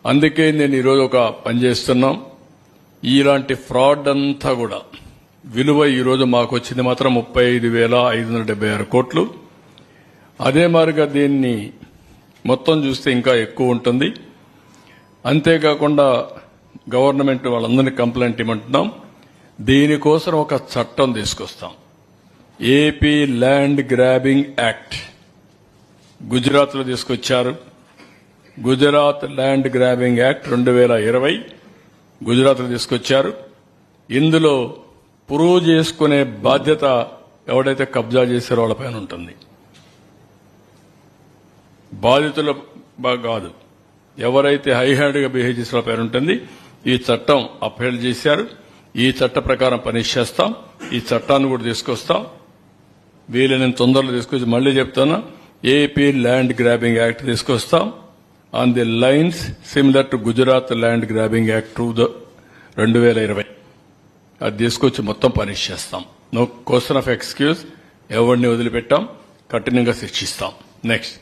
అందుకే నేను ఈరోజు ఒక పని చేస్తున్నాం. ఇలాంటి ఫ్రాడ్ అంతా కూడా విలువ ఈరోజు మాకు వచ్చింది మాత్రం 35,576 కోట్లు. అదే మాదిరిగా దీన్ని మొత్తం చూస్తే ఇంకా ఎక్కువ ఉంటుంది. అంతేకాకుండా గవర్నమెంట్ వాళ్ళందరినీ కంప్లైంట్ ఇవ్వమంటున్నాం. దీనికోసం ఒక చట్టం తీసుకొస్తాం. ఏపీ ల్యాండ్ గ్రాబింగ్ యాక్ట్ గుజరాత్లో తీసుకొచ్చారు. గుజరాత్ ల్యాండ్ గ్రాబింగ్ యాక్ట్ 2020 గుజరాత్లో తీసుకొచ్చారు. ఇందులో ప్రూవ్ చేసుకునే బాధ్యత ఎవడైతే కబ్జా చేశారో వాళ్ళపైన ఉంటుంది. బాధితుల కాదు, ఎవరైతే హైహ్యాండ్గా బిహేవ్ చేసిన వాళ్ళపైన ఉంటుంది. ఈ చట్టం అప్హెల్డ్ చేశారు. ఈ చట్ట ప్రకారం పనిష్ చేస్తాం. ఈ చట్టాన్ని కూడా తీసుకొస్తాం. వీలైనంత తొందరలో తీసుకొచ్చి మళ్లీ చెప్తాను, ఏపీ ల్యాండ్ గ్రాబింగ్ యాక్ట్ తీసుకొస్తాం on the lines similar to Gujarat land grabbing act 2020. అది తీసుకొచ్చి మొత్తం పనిష్ చేస్తాం. No question of excuse. ఎవరిని వదిలిపెట్టాం, కఠినంగా శిక్షిస్తాం. నెక్స్ట్